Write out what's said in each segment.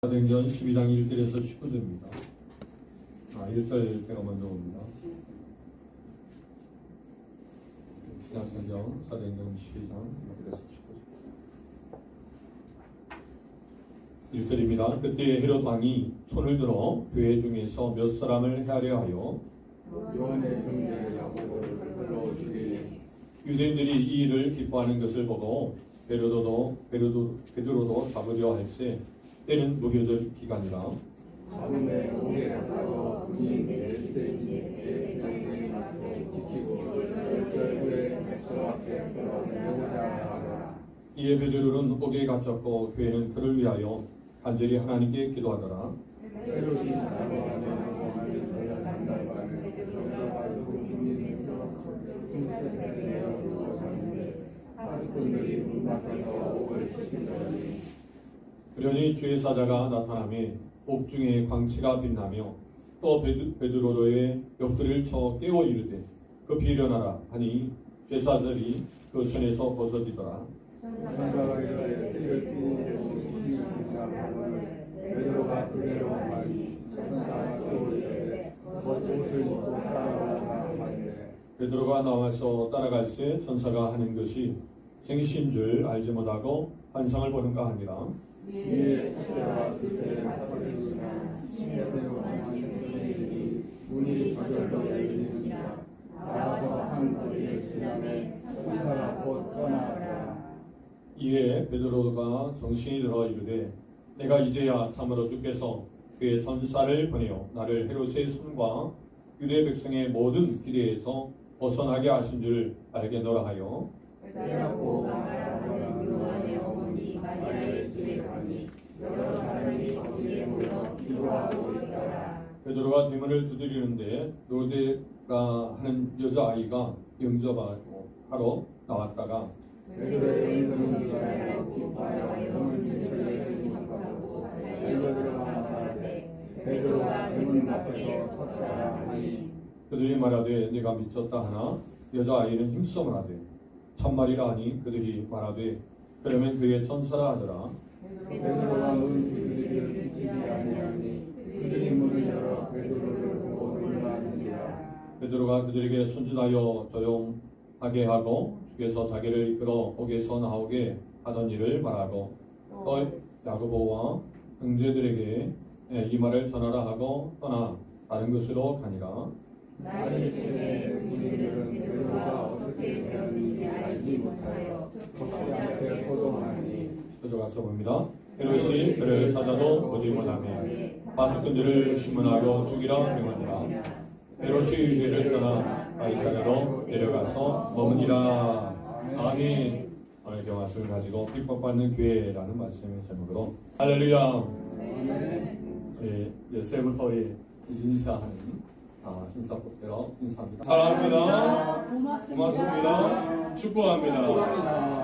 사도행전 12장 1절에서 19절입니다. 1절 제가 먼저 봅니다. 신약성경 사도행전 12장 1절에서 19절 1절입니다. 그때 헤롯 왕이 손을 들어 교회 중에서 몇 사람을 헤아려 하여 요한의 형제 야고보를 불러 죽이니 유대인들이 이 일을 기뻐하는 것을 보고 베드로도 잡으려 할세 때는 무교절 기간이라 잡음에 오게 하고 군인 예수님께 명령에 맞서 지키고 결국에 서 앞에 끌어내고자 하더라. 이에 베드로는 옥에 갇혔고 교회는 그를 위하여 간절히 하나님께 기도하더라. 헤롯이 잡아가면 왕을 전한 날밤에 들어가지고 군인에서 승세를 내어 누웠는데 파수꾼들이 문 밖에서 옥을 지키더니 그러니 주의 사자가 나타나며 옥중에 광채가 빛나며 또 베드로의 옆구리를 쳐 깨워 이르되 급히 일어나라 하니 죄사들이 그 손에서 벗어지더라. 전사가 이르되 이를 띠는 예수님이 기사하고 베드로가 그대로 하니 전사가 또 이르되 옷을 입고 따라오라 하는데 베드로가 나와서 따라갈새 천사가 하는 것이 생시인 줄 알지 못하고 환상을 보는가 하니라. 위에 첫째와 둘째는 사슬이지만 심해로 하나님의 문이 저절로 열리는지라 나와서 한 거리를 지나매 천사가 곧 떠나더라. 이에 베드로가 정신이 들어 이르되 내가 이제야 참으로 주께서 그의 전사를 보내어 나를 헤롯의 손과 유대 백성의 모든 기대에서 벗어나게 하신 줄 알겠노라 하여 그러고 마가라는 요한의 어머니 마리아의 집에 가니 여러 사람이 거기에 모여 기도하고 있더라. 베드로가 대문을 두드리는데 로데가 하는 여자아이가 영접하고 하러 나왔다가 베드로의 은성을 전하고 기뻐하여 영을 일체를 지목하고 달려들어가 말하되 베드로가 대문 밖에 서더라 하니 그들이 말하되 내가 미쳤다 하나 여자아이는 힘써 말하되 참말이라 하니 그들이 말하되 그러면 그의 천사라 하더라. 베드로가 문 그들을 비치지 아니하니 그들이 문을 열어 베드로를 보고 놀라는지라. 베드로가 그들에게 손짓하여 조용하게 하고 주께서 자기를 이끌어 옥에서 나오게 하던 일을 말하고 또 야고보와 형제들에게 이 말을 전하라 하고 떠나 다른 곳으로 가니라. 나의 집에 우리들은 베드로가 어떻게 되었는지 알지 못하여 덕지 앞에 호동하니 그래서 같이 봅니다. 헤롯이 그를 찾아도 보지 못하며 파수꾼들을 신문하고 죽이라 명하니라. 헤롯이 유대를 떠나 가이사랴로 내려가서 머무니라. 아멘. 오늘 그 말씀을 가지고 핍박받는 교회라는 말씀의 제목으로 할렐루야. 새해부터 인사하는 인사법대로 인사합니다. 사랑합니다. 고맙습니다. 축복합니다.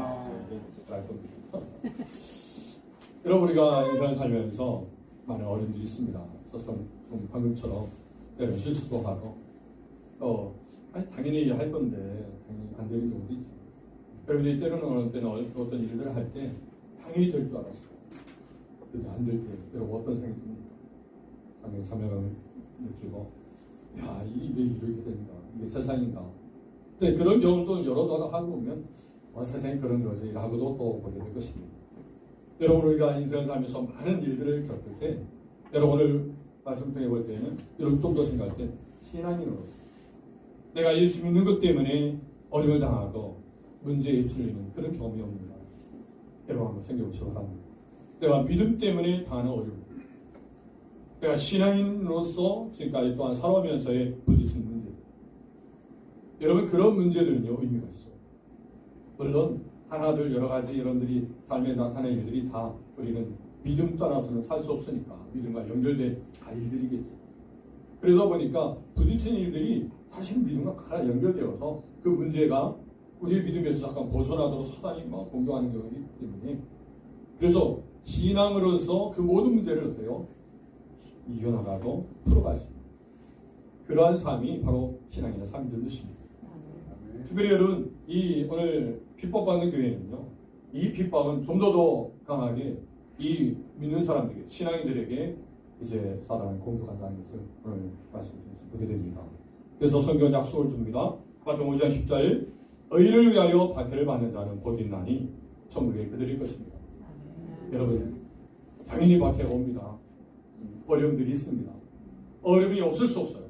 여러분 우리가 인생을 살면서 많은 어려움들이 있습니다. 좀 방금처럼 때로는 실수도 하고 또 당연히 할 건데 당연히 안 되는 경우도 있죠. 여러분들이 때로는 어느 때는 어떤 일들을 할 때 당연히 될 줄 알았어요. 근데 안 될 때 여러분 어떤 생각이 듭니까? 상당히 자멸감을 느끼고 야, 이게 왜 이렇게 된가? 이게 세상인가? 근데 그런 경우도 여러 번 하고 보면 세상이 그런 거지 라고도 또 보게 될 것입니다. 여러분 우리가 인생을 살면서 많은 일들을 겪을 때 여러분 오늘 말씀 통해 볼 때는 여러분 좀 더 생각할 때 신앙인으로서 내가 예수 믿는 것 때문에 어려움을 당하고 문제에 휩쓸리는 그런 경험이 없는가? 여러분 한번 생각해 보시기 바랍니다. 내가 믿음 때문에 당하는 어려움, 내가 신앙인으로서 지금까지 또한 살아오면서의 부딪힌 문제, 여러분 그런 문제들은요 의미가 있어요. 물론 하나둘 여러 가지 여러분들이 삶에 나타나는 일들이 다 우리는 믿음 떠나서는 살 수 없으니까 믿음과 연결된 다 일들이겠죠. 그러다 보니까 부딪힌 일들이 사실 믿음과 가장 연결되어서 그 문제가 우리의 믿음에서 잠깐 벗어나도록 사단이 막 공격하는 경우가 있기 때문에 그래서 신앙으로서 그 모든 문제를 어때요? 이겨나가고 풀어갈 수 있는 그러한 삶이 바로 신앙인의 삶인 것입니다. 특별히 여러분 이 오늘 핍박받는 교회는요 이 핍박은 좀 더 강하게 이 믿는 사람들에게, 신앙인들에게 이제 사단은 공격한다는 것을 오늘 말씀드리게 됩니다. 그래서 성경은 약속을 줍니다. 마태복음 5장 10절 의를 위하여 박해를 받는 자는 곧 있나니 천국에 그들일 것입니다. 여러분 당연히 박해가 옵니다. 어려움들이 있습니다. 어려움이 없을 수 없어요.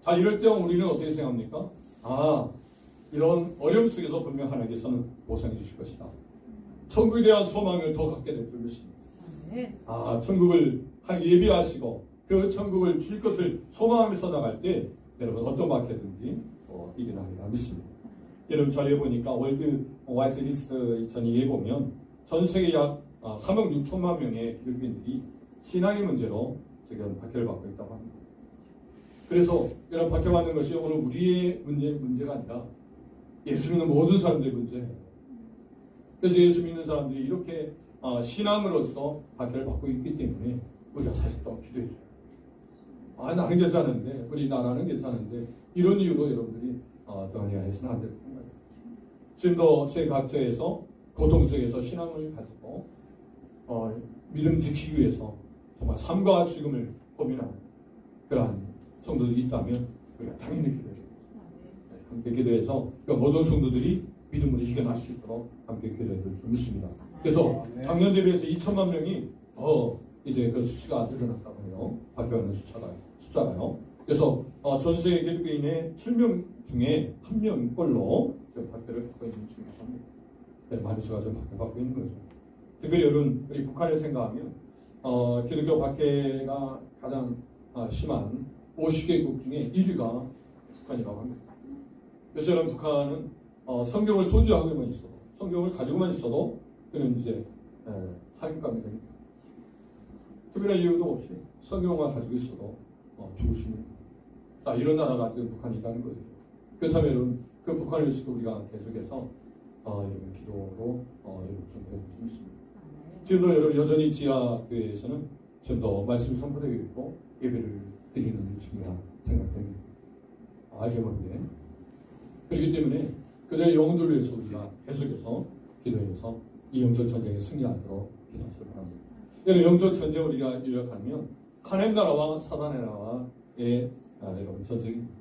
자, 이럴 때 우리는 어떻게 생각합니까? 이런 어려움 속에서 분명 하나님께서는 보상해 주실 것이다. 천국에 대한 소망을 더 갖게 될 것입니다. 천국을 예비하시고 그 천국을 줄 것을 소망하면서 나갈 때 여러분 어떤 박해든지 이겨나리라 믿습니다. 여러분 자료에 보니까 월드 와이즈 리스트 2002에 보면 전 세계 약 3억 6천만 명의 기독교인들이 신앙의 문제로 지금 박해를 받고 있다고 합니다. 그래서 이런 박해받는 것이 오늘 우리의 문제가 아니라 예수 믿는 모든 사람들의 문제예요. 그래서 예수 믿는 사람들이 이렇게 신앙으로서 박해를 받고 있기 때문에 우리가 사실 또 기도해줘요. 나는 괜찮은데, 우리 나라는 괜찮은데, 이런 이유로 여러분들이 변해야해서는 안 된다는 거예요. 지금도 제 각처에서 고통 속에서 신앙을 가지고 믿음 지키기 위해서 정말 삶과 죽음을 고민하는 그러한 성도들이 있다면 우리가 당연히 기도해요. 함께 기도해서 모든 성도들이 믿음으로 이겨날 수 있도록 함께 기도해야 될 줄 믿습니다. 그래서 작년 대비해서 2천만 명이 이제 그 수치가 늘어났다고 해요. 박해하는 숫자가요. 그래서 전 세계 기독교인의 7명 중에 1명꼴로 박해를 받고 있는 중이라고 합니다. 많은 수가 좀 박해받고 있는 거죠. 특별히 여러분 우리 북한을 생각하면 기독교 박해가 가장 심한 50개국 중에 1위가 북한이라고 합니다. 그래서 여러분 북한은 성경을 소지하고만 있어도, 성경을 가지고만 있어도 그는 이제 살인감이 됩니다. 특별한 이유도 없이 성경만 가지고 있어도 죽으시는 이런 나라가 지금 북한이라는 거죠. 그렇다면 여러분 그 북한을 위해서도 우리가 계속해서 여러분 기도로 여러분 좀 해주십니다. 지금도 여러분 여전히 지하교회에서는 지금도 말씀 선포되고 있고 예배를 드리는 중이라 생각됩니다. 알게 모르게. 그렇기 때문에 그들의 영혼들을 위해서 우리가 계속해서 기도해서 이 영적 전쟁에 승리하도록 기도하시기 바랍니다. 여러분 영적 전쟁을 우리가 요약하면 하나님 나라와 사단의 나라의 여러분 전쟁입니다.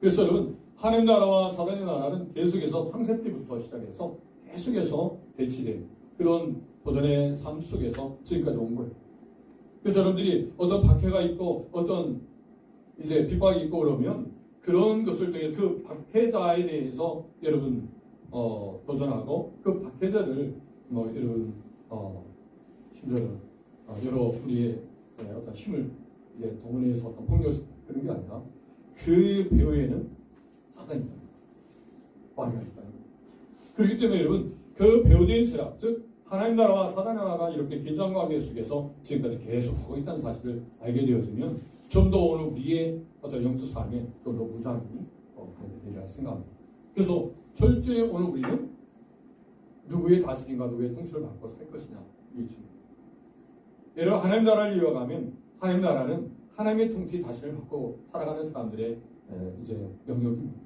그래서 여러분 하나님 나라와 사단의 나라는 계속해서 창세 때부터 시작해서 계속해서 대치된 그런 도전의 삶 속에서 지금까지 온 거예요. 그래서 여러분들이 어떤 박해가 있고 어떤 이제 핍박이 있고 그러면 그런 것을 통해 그 박해자에 대해서 여러분 도전하고 그 박해자를 여러분 심지어는 여러 우리의 어떤 힘을 이제 동원해서 어떤 폭력 그런 게 아니라 그 배후에는 사단이 있다. 왕이 있다. 그렇기 때문에 여러분 그 배후된 세력 즉 하나님 나라와 사단 나라가 이렇게 긴장관계 속에서 지금까지 계속 하고 있다는 사실을 알게 되어지면 좀 더 오늘 우리의 어떤 영적 삶에 좀 더 무장이 되리라 생각합니다. 그래서 절대 오늘 우리는 누구의 다스림과 누구의 통치를 받고 살 것이냐 이지. 여러분 하나님 나라를 이어가면 하나님 나라는 하나님의 통치 다스림을 받고 살아가는 사람들의 이제 영역입니다.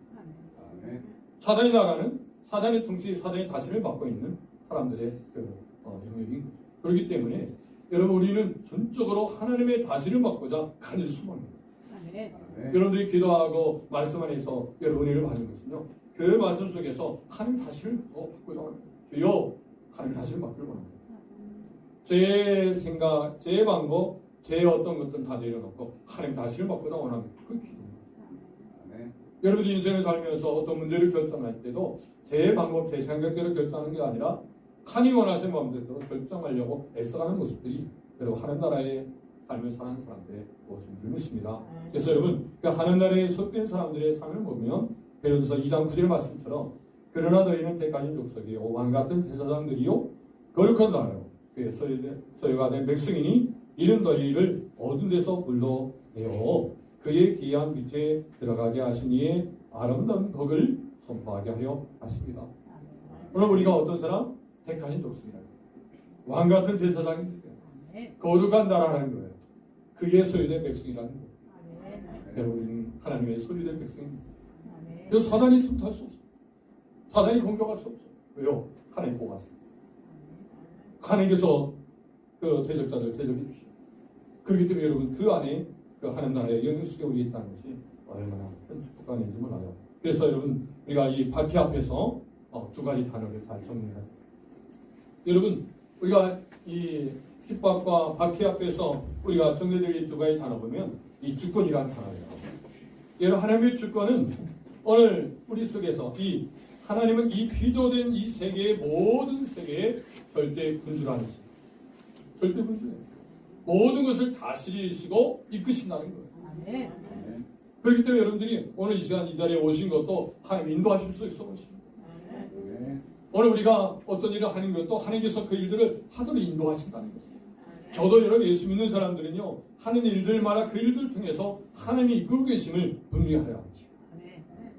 사단의 나라는 사단의 통치, 사단의 다스림을 받고 있는 사람들의 영역인 거죠. 그렇기 때문에 여러분 우리는 전적으로 하나님의 다스림을 받고자 간절히 소망합니다. 여러분들이 기도하고 말씀 안에서 여러분 은혜를 받는 것은요. 그 말씀 속에서 하나님 다스림을 받고자 합니다. 주여 하나님 다스림을 받기를 원합니다. 제 생각, 제 방법, 제 어떤 것들은 다 내려놓고 하나님 다스림을 받고자 원합니다. 그 기도입니다. 여러분들 인생을 살면서 어떤 문제를 결정할 때도 제 방법, 제 생각대로 결정하는 게 아니라 하나님 원하시는 마음대로 결정하려고 애써가는 모습들이 여러분 하나님 나라의 삶을 사는 사람들의 모습인 줄 믿습니다. 그래서 여러분 그 하나님 나라에 속된 사람들의 삶을 보면 베드로서 2장 9절 말씀처럼 그러나 너희는 택하신 족속이요 왕같은 제사장들이요 거룩한 나라요 그의 소유가 된 백성이니 이는 너희를 어두운 데서 불러내어 그의 귀한 빛에 들어가게 하신 이의 아름다운 덕을 선포하게 하려 하십니다. 오늘 우리가 어떤 사람? 택하신 족속이다. 왕같은 제사장입니다. 거룩한 나라라는 거예요. 그의 소유된 백성이라는 거예요. 여러분 하나님의 소유된 백성입니다. 그래서 사단이 틈탈 수 없어요. 사단이 공격할 수 없어요. 왜요? 하나님 뽑았어요. 하나님께서 그 대적자들 대적이십시오. 그렇기 때문에 여러분 그 안에 그 하나님 나라의 영광 속에 우리 있다는 것이 얼마나 큰 축복가 아닌지 몰라요. 그래서 여러분 우리가 이 바퀴 앞에서 두 가지 단어를 잘 정리해요. 여러분 우리가 이 핍박과 바퀴 앞에서 우리가 정리될 두 가지 단어 보면 이 주권이라는 단어예요. 여러분 하나님의 주권은 오늘 우리 속에서 이 하나님은 이 피조된 이 세계의 모든 세계의 절대 군주라는 절대 군주예요. 모든 것을 다스리시고 이끄신다는 거예요. 그렇기 때문에 여러분들이 오늘 이 시간 이 자리에 오신 것도 하나님 인도하실 수 있어 오십니다. 오늘 우리가 어떤 일을 하는 것도 하나님께서 그 일들을 하도록 인도하신다는 거예요. 저도 여러분 예수 믿는 사람들은요 하는 일들마다 그 일들을 통해서 하나님이 이끌고 계심을 분명히 하여야 합니다.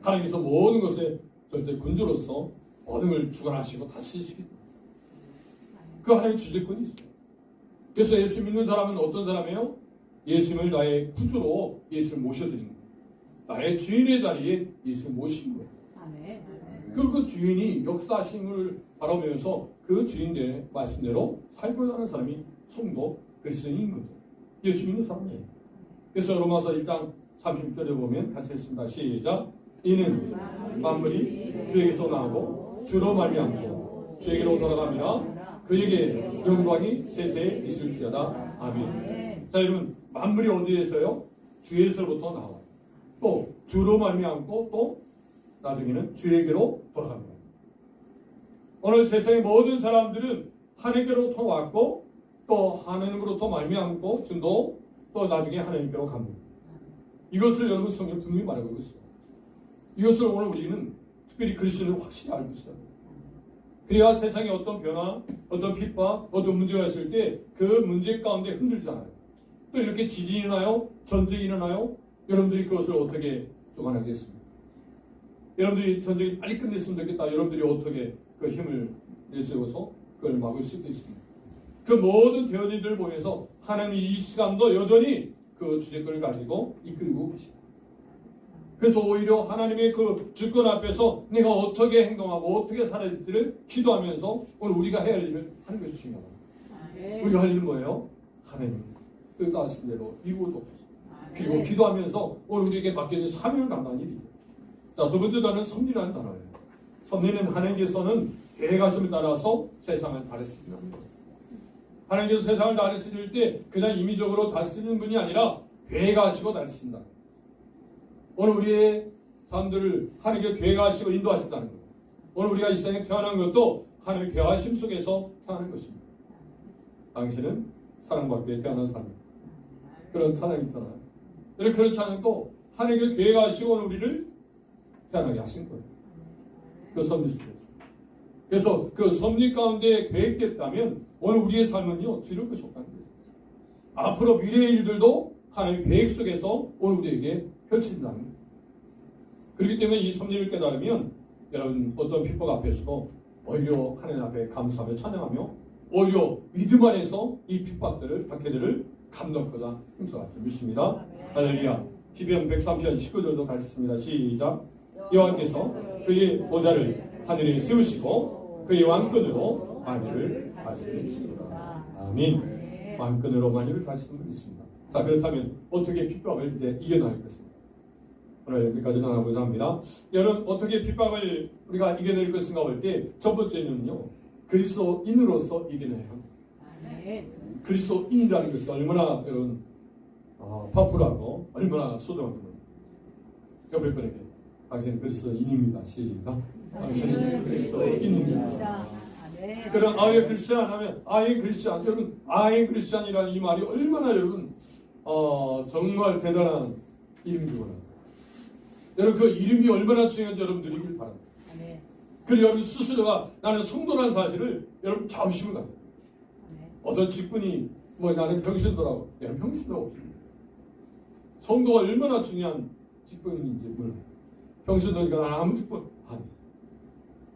하나님께서 모든 것에 절대 군주로서 모든 걸 주관하시고 다스리시기 때문에 그 하나님의 주재권이 있어요. 그래서 예수 믿는 사람은 어떤 사람이에요? 예수님을 나의 구주로 예수를 모셔드린 거예요. 나의 주인의 자리에 예수를 모신 거예요. 그 주인이 역사하심을 바라보면서 그 주인의 말씀대로 살고자 하는 사람이 성도 그리스도인인 거죠. 예수 믿는 사람이에요. 그래서 로마서 1장 30절에 보면 같이 읽습니다. 시작. 이는 만물이 주에게서 나오고 주로 말미암고 주에게로 돌아갑니다. 그에게 영광이 세세에 있을지어다. 아멘. 자 여러분 만물이 어디에서요? 주에서부터 나와요. 또 주로 말미암고 또 나중에는 주에게로 돌아갑니다. 오늘 세상의 모든 사람들은 하나님께로부터 왔고 또 하나님으로부터 말미암고 지금도 또 나중에 하나님께로 갑니다. 이것을 여러분 성경 분명히 말하고 있어요. 이것을 오늘 우리는 특별히 그리스도인을 확실히 알고 있어요. 그래야 세상에 어떤 변화, 어떤 핍박, 어떤 문제가 있을 때 그 문제 가운데 흔들잖아요. 또 이렇게 지진이 나요? 전쟁이 일어나요? 여러분들이 그것을 어떻게 조관하겠습니까? 여러분들이 전쟁이 빨리 끝냈으면 좋겠다. 여러분들이 어떻게 그 힘을 내세워서 그걸 막을 수 있겠습니까? 그 모든 대원들을 보면서 하나님이 이 시간도 여전히 그 주제권을 가지고 이끌고 계십니다. 그래서 오히려 하나님의 그 주권 앞에서 내가 어떻게 행동하고 어떻게 살아야 될지를 기도하면서 오늘 우리가 해야 할 일을 하는 것이 중요합니다. 우리가 할 일은 뭐예요? 하나님 뜻하신 대로 이루어주옵소서. 그리고 기도하면서 오늘 우리에게 맡겨진 사명을 감당하는 일이죠. 자, 두 번째 단어는 섭리라는 단어예요. 섭리는 하나님께서는 계획하심을 따라서 세상을 다스리는 겁니다. 하나님께서 세상을 다스릴 때 그냥 임의적으로 다스리는 분이 아니라 계획하시고 다스린다. 오늘 우리의 사람들을 하나님께 계획하시고 인도하신다는 거예요. 오늘 우리가 이 세상에 태어난 것도 하나님의 계획하심 속에서 태어난 것입니다. 당신은 사랑받기에 태어난 사람. 그런 찬양이 있잖아요. 그런 찬양도 하나님께 계획하시고 오늘 우리를 태어나게 하신 거예요. 그 섭리 속에서. 그래서 그 섭리 가운데 계획됐다면 오늘 우리의 삶은요 뒤를 것이 없다는 거예요. 앞으로 미래의 일들도 하나님의 계획 속에서 오늘 우리에게 펼친다는 거예요. 그렇기 때문에 이 섭리를 깨달으면 여러분 어떤 핍박 앞에서도 오히려 하나님 앞에 감사하며 찬양하며 오히려 믿음 안에서 이 핍박들을 박해들을 감당하고자 힘써가지고 믿습니다. 할렐루야. 시편 103편 19절도 가르쳤습니다. 시작. 여호와께서 그의 보좌를 하늘에 세우시고 그의 왕권으로 만유를 다스리시리라. 아멘. 왕권으로 만유를 다스리는 분 있습니다. 자, 그렇다면 어떻게 핍박을 이제 이겨나갈 것인가? 오늘 여기까지 나가보자 합니다. 여러분 어떻게 핍박을 우리가 이겨낼 것인가 볼 때 첫 번째는요 그리스도인으로서 이겨내야 합니다. 그리스도인이라는 것이 얼마나 여러분 파워풀하고 얼마나 소중한 겁니다. 옆에 분에게 당신은 그리스도인입니다. 시작. 당신은 그리스도인입니다. 그럼 아예 크리스찬 하면 아예 크리스찬. 여러분 아예 크리스찬이라는 이 말이 얼마나 여러분 정말 대단한 이름이구나. 여러분 그 이름이 얼마나 중요한지 여러분 느끼길 바랍니다. 그리고 여러분 스스로가 나는 성도라는 사실을 여러분 자부심을 가져요. 어떤 직분이 뭐 나는 평신도라고. 여러분 평신도가 없습니다. 성도가 얼마나 중요한 직분인지 몰라요. 평신도니까 나는 아무 직분 아니에요.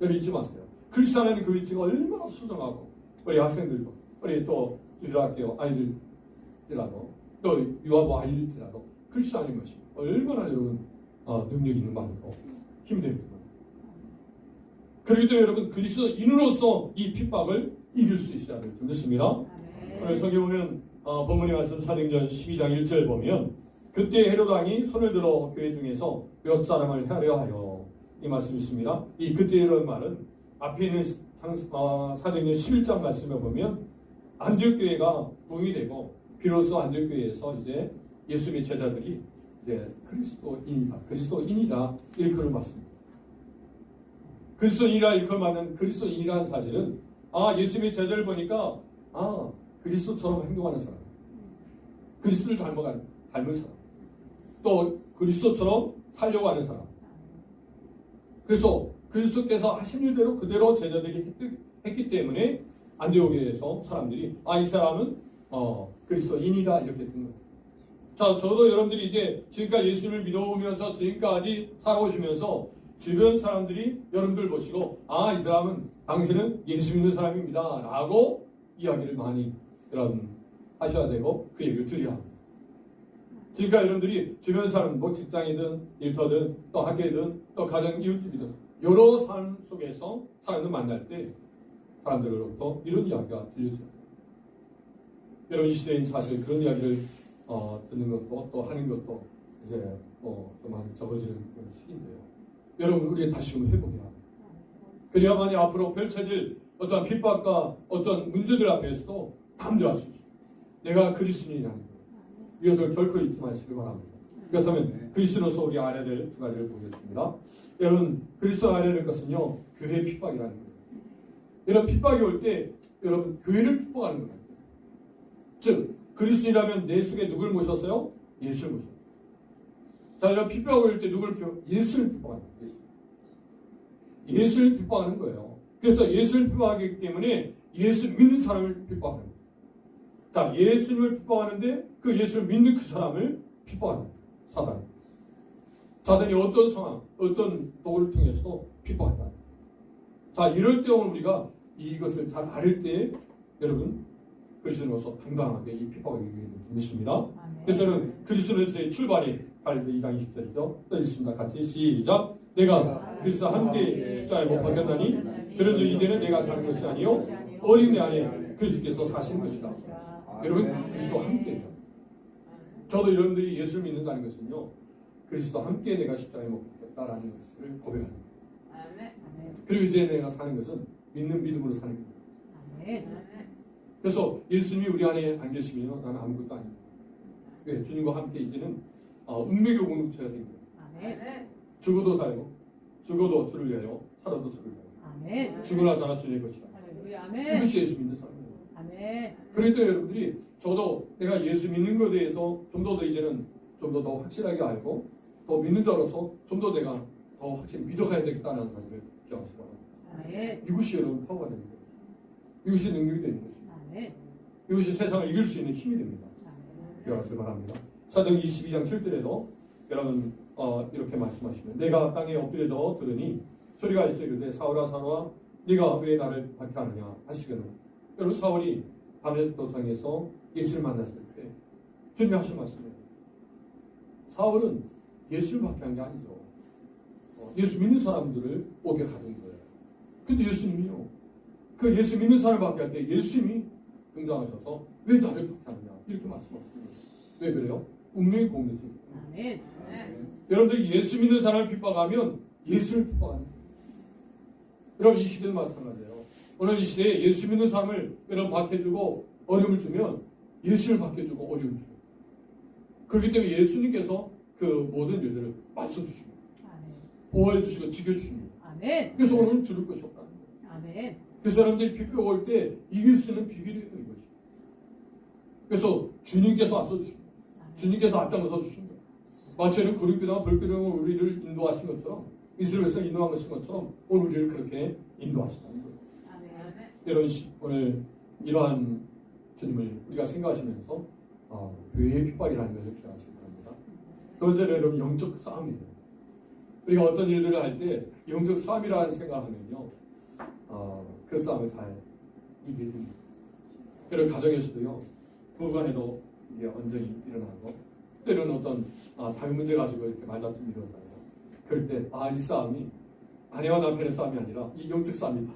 여러분 잊지 마세요. 크리스찬에는 그 위치가 얼마나 소중하고 우리 학생들도 우리 또 유학교 아이들이라도 또 유아부 아이들이라도 크리스찬인 것이 얼마나 여러분 능력 있는 말이고 힘이 됩니다. 그렇기 때문에 여러분 그리스도인으로서 이 핍박을 이길 수 있어야 될 줄 믿습니다. 오늘 성경 보면 본문의 말씀 사도행전 12장 1절 보면 그때 헤롯 왕이 손을 들어 교회 중에서 몇 사람을 해하려 하여 이 말씀이 있습니다. 이 그때라는 말은 앞에 있는 사도행전 11장 말씀에 보면 안디옥 교회가 붕이 되고 비로소 안디옥 교회에서 이제 예수님의 제자들이 이제 그리스도인이다 일컬을 받습니다. 그리스도인이라 일컬 받는 그리스도인이라는 사실은 예수님의 제자를 보니까 그리스도처럼 행동하는 사람, 그리스도를 닮은 사람, 또 그리스도처럼 살려고 하는 사람. 그래서 그리스도께서 하신 일대로 그대로 제자들이 했기 때문에 안디옥에서 사람들이 이 사람은 그리스도인이다 이렇게 된 거예요. 자, 저도 여러분들이 이제 지금까지 예수님을 믿어오면서 지금까지 살아오시면서 주변 사람들이 여러분들 보시고 이 사람은 당신은 예수 믿는 사람입니다 라고 이야기를 많이 여러분 하셔야 되고 그 얘기를 드려야 합니다. 지금까지 여러분들이 주변 사람 뭐 직장이든 일터든 또 학교든 또 가정 이웃집이든 여러 삶 속에서 사람들 만날 때 사람들로부터 이런 이야기가 들려져요. 여러분 이 시대엔 사실 그런 이야기를 듣는 것도 또 하는 것도 이제 좀 많이 적어지는 그런 시기인데요. 여러분 우리 다시 한번 해보게 합니다. 그래야만이 앞으로 펼쳐질 어떤 핍박과 어떤 문제들 앞에서도 담대할 수 있습니다. 내가 그리스도인이라는 것 이것을 결코 잊지 마시기 바랍니다. 그렇다면 그리스도로서 우리 알아야 될 두 가지를 보겠습니다. 여러분 그리스도 알아야 될 것은요 교회 핍박이라는 거예요. 여러분 핍박이 올 때 여러분 교회를 핍박하는 거예요. 즉 그리스도인이라면 내 속에 누굴 모셨어요? 예수를 모셨어요. 자, 여러분 핍박이 올 때 누구를 예수를 핍박하는 거예요. 예수를 핍박하는 거예요. 그래서 예수를 핍박하기 때문에 예수 믿는 사람을 핍박하는 거예요. 자, 예수님을 핍박하는데 그 예수를 믿는 그 사람을 핍박하는 거예요. 사단이 어떤 상황, 어떤 도구를 통해서도 핍박한다. 자, 이럴 때 오늘 우리가 이것을 잘 알을 때 여러분 그리스도로서 당당하게 이 핍박을 이기는 믿습니다. 그래서 저는 그리스도로서의 출발이 갈라디아서 2장 20절이죠. 또 읽습니다. 같이 시작. 내가 그리스도와 함께 십자가에 못 박혔나니 그런즉 이제는 내가 사는 것이 아니요 어린 내 안에 그리스도께서 사시는 것이다. 여러분 그리스도와 함께예요. 저도 여러분들이 예수를 믿는다는 것은요 그리스도와 함께 내가 십자가에 못 박혔다라는 것을 고백합니다. 그리고 이제 내가 사는 것은 믿는 믿음으로 사는 겁니다. 그래서 예수님이 우리 안에 안 계시면 나는 아무것도 아닙니다. 왜? 주님과 함께 이제는 운명의 공동체가 된 거예요. 죽어도 살고 죽어도 주를 위하여 살아도 주를 위하여 죽으나 살아 주의 것이다. 이것이 예수 믿는 사람이에요. 그럴 때 여러분들이 저도 내가 예수 믿는 것에 대해서 좀 더 이제는 좀 더 확실하게 알고 더 믿는 자로서 좀 더 내가 더 확실히 믿어가야 되겠다는 사실을 기억하시기 바랍니다. 이것이 여러분 파워가 됩니다. 이것이 능력이 되는 것입니다. 이것이 세상을 이길 수 있는 힘이 됩니다. 기억하시기 바랍니다. 사도행 22장 7절에도 여러분 이렇게 말씀하시면 내가 땅에 엎드려져 들으니 소리가 있어 이르되 사울아 사울아 네가 왜 나를 박해하느냐 하시거든. 여러분 사울이 다메섹 도상에서 예수를 만났을 때 주님이 하신 말씀이에요. 사울은 예수를 박해한 게 아니죠. 예수 믿는 사람들을 오게 가둔 거예요. 근데 예수님이요 그 예수 믿는 사람을 박해할 때 예수님이 등장하셔서 왜 나를 박해하느냐 이렇게 말씀하십니다. 왜 그래요? 운명의 공동체입니다. 여러분들이 예수 믿는 사람을 핍박하면 예수를 핍박하는 거예요. 여러분 이 시대는 마찬가지예요. 오늘 이 시대에 예수 믿는 사람을 여러분 박해주고 어려움을 주면 예수를 박해주고 어려움을 줘요. 그렇기 때문에 예수님께서 그 모든 일들을 맞서주시고 보호해주시고 지켜주십니다. 그래서 오늘 들을 것이 없다는 거예요. 그래서 여러분들이 핍박 올 때 이길 수 있는 비결이 이것이에요. 그래서 주님께서 앞서주십니다. 주님께서 앞장서 주십니다. 마치 그룹교회나 불교회로 우리를 인도하신 것처럼 이스라엘에서 인도한 것처럼 오늘 우리를 그렇게 인도하신다는 거예요. 여러분 오늘 이러한 주님을 우리가 생각하시면서 교회의 핍박이라는 것을 기억하시기 바랍니다. 두 번째는 여러분 영적 싸움이에요. 우리가 어떤 일들을 할 때 영적 싸움이라는 생각하면요 그 싸움을 잘 이기게 됩니다. 여러분 가정에서도요 부부간에도 이제 언쟁이 일어나고 때로는 어떤 자기 문제 가지고 이렇게 말다툼이 일어나요. 그럴 때 이 싸움이 아내와 남편의 싸움이 아니라 이 영적 싸움이다.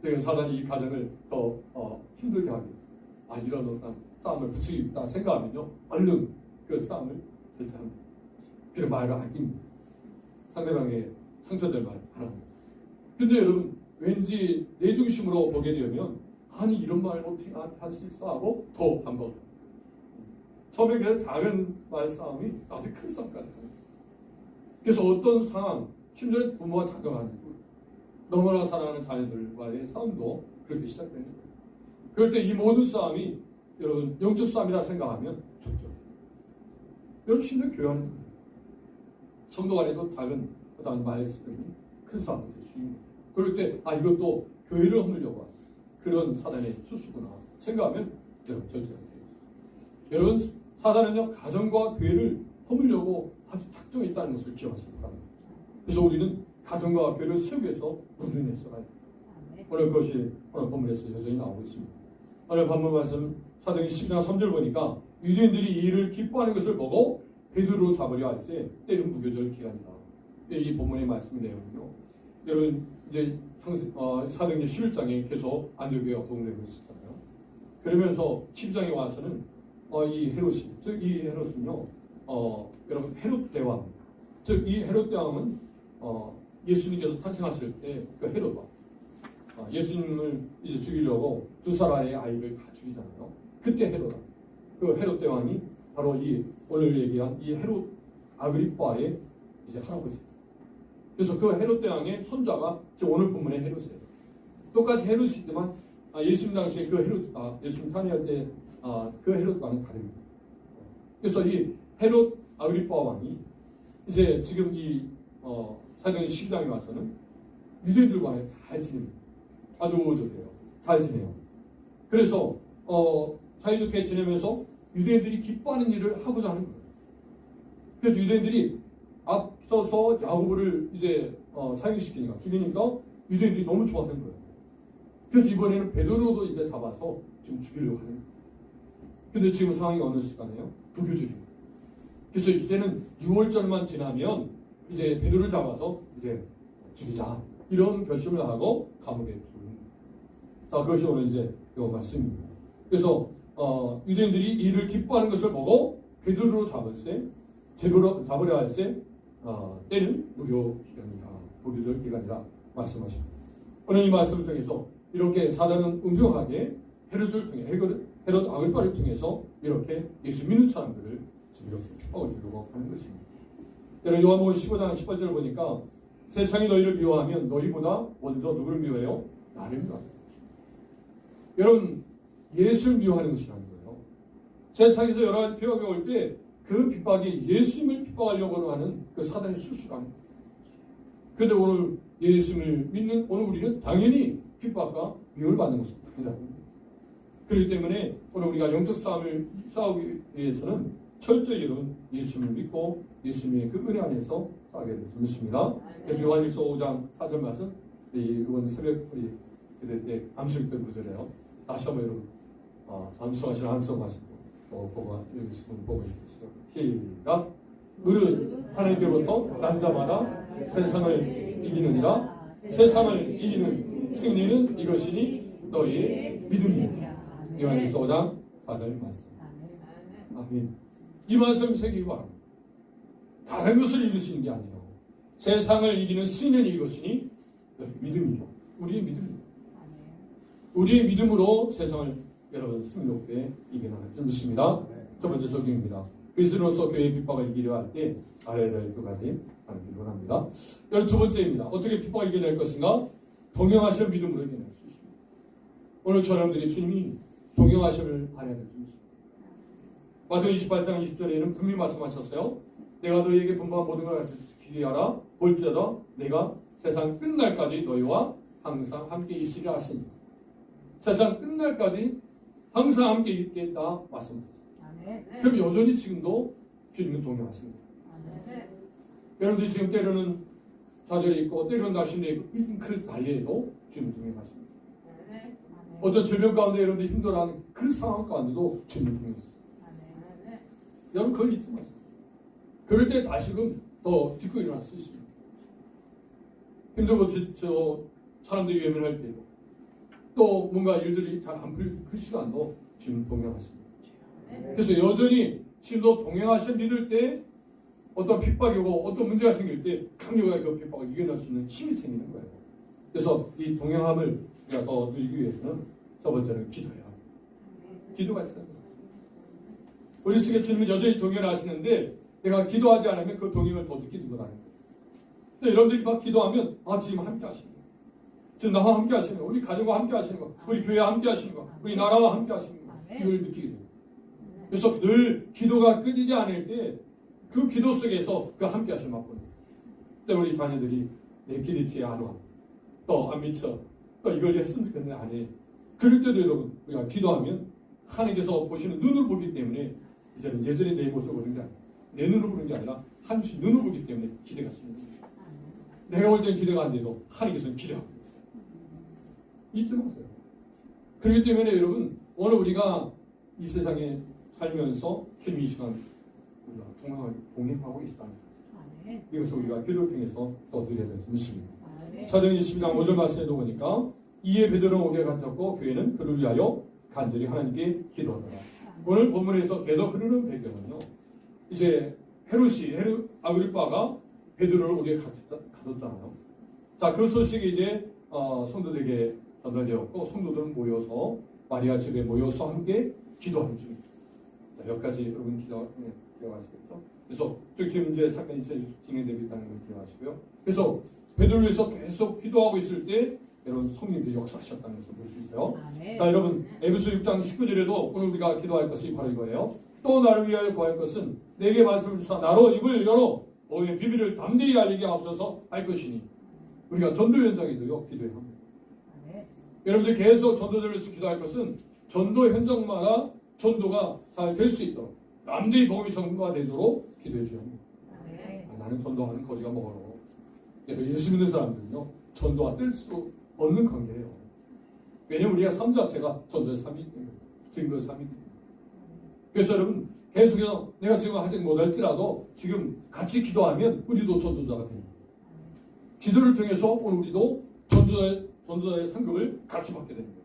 지금 사단이 이 가정을 더 힘들게 하기 위해서 이런 어떤 싸움을 부추기다 생각하면요, 얼른 그 싸움을 제치합니다. 그런 말을 아낍니다. 상대방의 상처될 말 안 합니다. 근데 여러분, 왠지 내 중심으로 보게 되면 아니 이런 말 어떻게 나한테 할 수 있어 하고 더 반복. 처음에 그래서 작은 말 싸움이 아주 큰 싸움까지 가요. 그래서 어떤 상황, 심지어 부모와 자녀가 아니고 너무나 사랑하는 자녀들과의 싸움도 그렇게 시작되는 거예요. 그럴 때 이 모든 싸움이 여러분 영적 싸움이라 생각하면 좋죠. 여러분 심지어 교회 안에도 그래요. 성도 간에도 작은 어떤 말씀이 큰 싸움이 될 수 있는 거예요. 그럴 때 이것도 교회를 허물려고 하는 그런 사단의 수수구나 생각하면 여러분 절제가 돼요. 여러분 사단은요 가정과 교회를 허물려고 아주 작정이 있다는 것을 기억하시기 바랍니다. 그래서 우리는 가정과 교회를 세우기 위해서 문을 써가야 돼요. 오늘 그것이 오늘 본문에서 여전히 나오고 있습니다. 오늘 본문 말씀 사도행전 10장 3절 보니까 유대인들이 이 일을 기뻐하는 것을 보고 베드로 잡으려 할 때 때는 무교절 기간이다. 이 본문의 말씀 내용은요. 여러분 이제 사도행전 11장에 계속 안디옥교회가 동되고 있었잖아요. 그러면서 12장에 와서는 이 헤롯이, 즉 이 헤롯은요, 여러분 헤롯 대왕, 즉 이 헤롯 대왕은 예수님께서 탄생하실 때 그 헤롯 왕, 예수님을 이제 죽이려고 두 살의 아이를 다 죽이잖아요. 그때 헤롯 왕, 그 헤롯 대왕이 바로 이 오늘 얘기한 이 헤롯 아그리빠의 이제 할아버지. 그래서 그 헤롯 대왕의 손자가 지금 오늘 본문의 헤롯이에요. 똑같이 헤롯이지만 예수님 당시에 그 헤롯, 예수님 탄생할 때 그 헤롯과는 다릅니다. 그래서 이 헤롯 아그리빠 왕이 이제 지금 이 사도행전 10장에 와서는 유대인들과 잘 지냅니다. 아주 좋대요. 잘 지내요. 그래서 사이좋게 지내면서 유대인들이 기뻐하는 일을 하고자 하는 거예요. 그래서 유대인들이 앞서서 야고보를 이제 사형시키니까 죽이니까 유대인들이 너무 좋아하는 거예요. 그래서 이번에는 베드로도 이제 잡아서 지금 죽이려고 하는 거예요. 근데 지금 상황이 어느 시간이에요? 무교절입니다. 그래서 이제는 6월절만 지나면 이제 베드로를 잡아서 이제 죽이자 이런 결심을 하고 감옥에 두는 거예요. 자, 그것이 오늘 이제 이 말씀입니다. 그래서 유대인들이 이를 기뻐하는 것을 보고 베드로를 잡으려 할 때 때는 무교절 기간이라 말씀하십니다. 오늘 이 말씀을 통해서 이렇게 사단은 은경하게 헤롯을 통해 헤롯 아글바를 통해서 이렇게 예수 믿는 사람들을 지금 이렇게 핍박을 주려고 하는 것입니다. 여러분 요한복음 15장 18절을 보니까 세상이 너희를 미워하면 너희보다 먼저 누구를 미워해요? 나를 미워한다. 여러분 예수를 미워하는 것이 아닌 거예요. 세상에서 여러 가지 핍박이 올 때 그 핍박이 예수님을 핍박하려고 하는 그 사단의 수수라는 거예요. 그런데 오늘 예수님을 믿는 오늘 우리는 당연히 핍박과 미움을 받는 것은 당연합니다. 그렇기 때문에 오늘 우리가 영적 싸움을 싸우기 위해서는 철저히 여러분 예수님을 믿고 예수님의 그 은혜 안에서 싸우게 될 것입니다. 그래서 요한일서 5장 4절 말씀 이번 새벽 우리 그때 때 암송했던 구절이에요. 다시 한번 여러분 암송하시는 암송하시고 보고 읽으시면 보고 있으시죠. 시작. 너는 하나님께로부터 난 자마다 세상을 이기느니라. 세상을 이기는 승리는 이것이니 너희의 믿음이니라. 요한일서 5장 4절 말씀. 아멘. 이 말씀 새기기 바랍니다. 다른 것을 이길 수 있는 게 아니에요. 세상을 이기는 승리는 이것이니 너희의 믿음이요. 우리의 믿음입니다. 우리의 믿음으로 세상을 여러분 승리롭게 이겨나갈 줄 믿습니다. 첫 번째 적용입니다. 그리스도로서 교회의 핍박을 이기려 할 때 알아야 될 두 가지 하는 원합니다. 여러분 두 번째입니다. 어떻게 핍박을 이겨낼 것인가? 동행하실 믿음으로 이겨낼 수 있습니다. 오늘 저놈들이 주님이 동행하심을 바라야 될 줄 믿습니다. 마태복음 28장 20절에는 분명히 말씀하셨어요. 내가 너희에게 분부한 모든 걸 기대하라. 볼지어다 내가 세상 끝날까지 너희와 항상 함께 있으리라 하시니 세상 끝날까지 항상 함께 있겠다 말씀하셨어요. 그럼 여전히 지금도 주님은 동행하십니다. 여러분들이 지금 때로는 좌절에 있고 때로는 낙심에 있고 그 달리에도 주님은 동행하십니다. 어떤 질병 가운데 여러분들이 힘들어하는 그 상황 가운데도 주님은 동행하십니다. 여러분 그걸 잊지 마세요. 그럴 때 다시금 더 딛고 일어날 수 있습니다. 힘들고 저 사람들이 외면할 때도 또 뭔가 일들이 잘 안 풀릴 그 시간도 지금 동행하십니다. 그래서 여전히 지금도 동행하셔 믿을 때 어떤 핍박이 오고 어떤 문제가 생길 때 강력하게 그 핍박을 이겨낼 수 있는 힘이 생기는 거예요. 그래서 이 동행함을 우리가 더 누리기 위해서는 첫 번째는 기도해야 합니다. 기도가 있어요. 우리 속에 주님은 여전히 동행을 하시는데 내가 기도하지 않으면 그 동행을 더 느끼지 못하는 거예요. 근데 여러분들이 막 기도하면 지금 함께 하시는 거예요. 지금 나와 함께 하시는 거예요. 우리 가족과 함께 하시는 거예요. 우리 교회와 함께 하시는 거예요. 우리 나라와 함께 하시는 거예요. 이걸 느끼게 돼요. 그래서 늘 기도가 끊이지 않을 때 그 기도 속에서 그 함께 하시는 맛보는 거예요. 근데 우리 자녀들이 내 기도치에 안 와. 또 안 미쳐. 또 이걸 했으면 좋겠는데 안 해. 그럴 때도 여러분 우리가 기도하면 하나님께서 보시는 눈을 보기 때문에 이제는 예전에 내 모습을 보는 게 아니라 내 눈을 보는 게 아니라 하나님 눈을 보기 때문에 기대가 쓰는 거예요. 내가 볼 때는 기대가 안 돼도 하나님께서는 기대하고 있어요. 잊지 마세요. 그렇기 때문에 여러분 오늘 우리가 이 세상에 살면서 지금 이 시간 우리가 동행하고 있다는 것. 이것을 우리가 기도를 통해서 더 누려야 될지 믿습니다. 사도행 22장 5절 말씀에도 보니까 이에 베드로는 오게 갇혔고 교회는 그를 위하여 간절히 하나님께 기도하더라. 오늘 본문에서 계속 흐르는 배경은요. 이제 헤롯 아그리빠가 베드로를 오게 가뒀잖아요. 자, 그 소식이 이제 성도들에게 전달되었고 성도들은 모여서 마리아 집에 모여서 함께 기도하는 중입니다. 자, 여기까지 여러분 기억하시겠죠? 그래서 지금 이제 사건이 진행되고 있다는 걸 기억하시고요. 그래서 베드로를 위해서 계속 기도하고 있을 때 여러분 성령님들이 역사하셨다는 것을 볼 수 있어요. 자, 여러분 에베소 6장 19절에도 오늘 우리가 기도할 것이 바로 이거예요. 또 나를 위하여 구할 것은 내게 말씀을 주사 나로 입을 열어 너의 비밀을 담대히 알리게 하옵소서 할 것이니 우리가 전도 현장에도요 기도해야 합니다. 여러분들 계속 전도를 위해서 기도할 것은 전도 현장마다 전도가 잘 될 수 있도록 남들이 복음이 전도가 되도록 기도해 줘야 합니다. 나는 전도하는 거리가 멀어. 예수 믿는 사람들은요 전도가 될 수 없는 관계예요. 왜냐면 우리가 삶 자체가 전도의 삶이 증거의 삶이기 때문에. 그래서 여러분 계속해서 내가 지금 하지 못할지라도 지금 같이 기도하면 우리도 전도자가 됩니다. 기도를 통해서 오늘 우리도 전도자의 상급을 같이 받게 됩니다.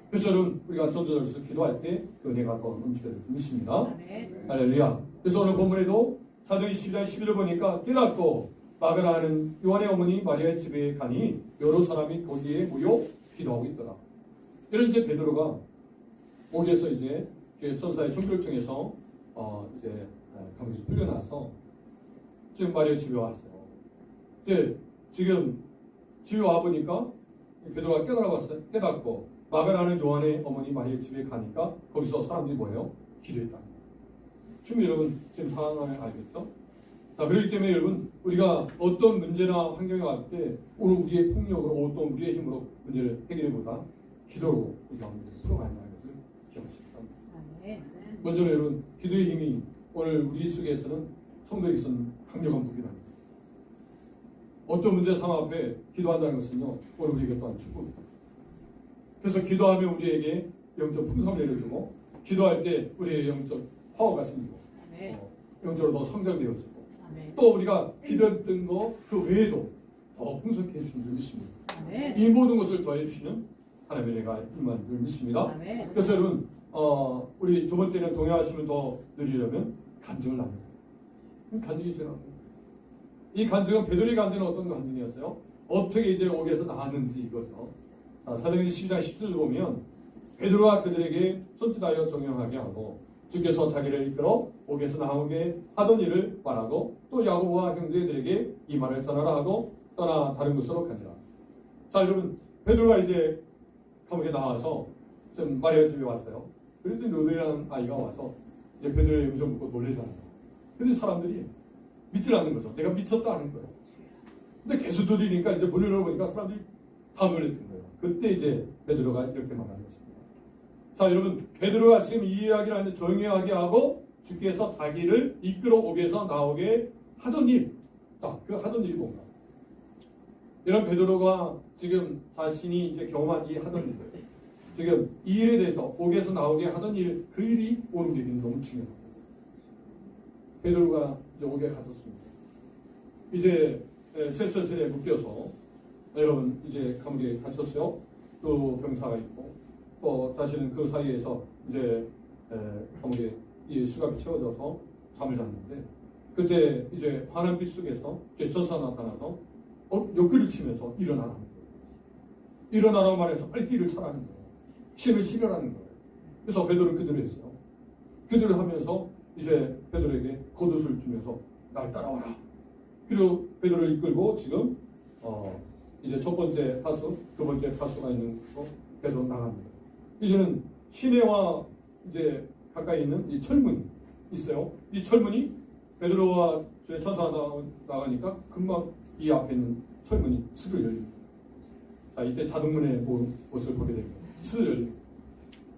그래서 여러분 우리가 전도자로서 기도할 때 은혜가 더 넘치게 될 것입니다. 할렐루야. 그래서 오늘 본문에도 사도행 12장 11을 보니까 깨닫고 마가라 하는 요한의 어머니 마리아의 집에 가니 여러 사람이 거기에 모여 기도하고 있더라. 이런 이제 베드로가 거기에서 이제 천사의 선교를 통해서 이제 감옥에서 풀려나서 지금 마리아 집에 왔어요. 이제 지금 집에 와 보니까 베드로가 깨닫고 마가라는 요한의 어머니 마리아 집에 가니까 거기서 사람들이 뭐예요? 기도했다. 지금 여러분 지금 상황을 알겠죠? 자, 그렇기 때문에 여러분 우리가 어떤 문제나 환경에 왔을 때 오늘 우리의 폭력으로 어떤 우리의 힘으로 문제를 해결해보다 기도로 우리가 풀어가는 것을 기억하시기 바랍니다. 먼저 여러분 기도의 힘이 오늘 우리 속에서는 성도에게서는 강력한 무기랍니다. 어떤 문제 상황 앞에 기도한다는 것은요 오늘 우리에게 또한 축복입니다. 그래서 기도하면 우리에게 영적 풍성을 내려주고 기도할 때 우리의 영적 파워가 생기고 영적으로 더 성장되어지고 또 우리가 기도했던 거 그 외에도 더 풍성케 해주시는 줄 믿습니다. 이 모든 것을 더해 주시는 하나님의 은혜가 임한 줄 믿습니다. 그래서 여러분 우리 두 번째는 동행하심을 더 누리려면 간증을 나눕니다. 간증이 중요합니다. 이 간증은 베드로의 간증은 어떤 간증이었어요? 어떻게 이제 옥에서 나왔는지 이거죠. 사도행 12장 10절을 보면 베드로가 그들에게 손짓하여 정령하게 하고 주께서 자기를 이끌어 옥에서 나오게 하던 일을 말하고 또 야고보와 형제들에게 이 말을 전하라 하고 떠나 다른 곳으로 가니라. 자, 여러분 베드로가 이제 감옥에 나와서 좀 마리아 집에 왔어요. 그랬더니 로데라는 아이가 와서 이제 베드로의 음성 듣고 놀래잖아요. 근데 사람들이 믿질 않는 거죠. 내가 미쳤다 하는 거예요. 근데 계속 두드리니까 이제 문을 열어보니까 사람들이 다 놀랬던 거예요. 그때 이제 베드로가 이렇게 말하는 것입니다. 자, 여러분 베드로가 지금 이 이야기를 하는데 조용하게 하고 주께서 자기를 이끌어 옥에서 나오게 하던 일. 자, 그 하던 일이 뭔가? 이런 베드로가 지금 자신이 이제 경험한 이 하던 일들, 지금 이 일에 대해서 옥에서 나오게 하던 일, 그 일이 오늘 우리에게는 너무 중요합니다. 베드로가 이제 옥에 갇혔습니다. 이제 쇠설에 묶여서 여러분 이제 감옥에 갇혔어요. 또 병사가 있고 또 자신은 그 사이에서 이제 감옥에 이 수갑이 채워져서 잠을 잤는데 그때 이제 환한 빛 속에서 이제 천사가 나타나서 옆구리를 치면서 일어나라는 거예요. 일어나라고 말해서 빨리 띠를 차라는 거예요. 신을 실으라는 거예요. 그래서 베드로를 그대로 했어요. 그대로 하면서 이제 베드로에게 겉옷을 주면서 날 따라와라. 그리고 베드로를 이끌고 지금 이제 첫 번째 파수, 두 번째 파수가 있는 곳으로 계속 나갑니다. 이제는 시내와 이제 가까이 있는 이 철문이 있어요. 이 철문이 베드로와 주의 천사가 나가니까 금방 이 앞에 있는 철문이 스르르 열립니다. 자, 이때 자동문의 모습을 보게 됩니다. 스르르 열립니다.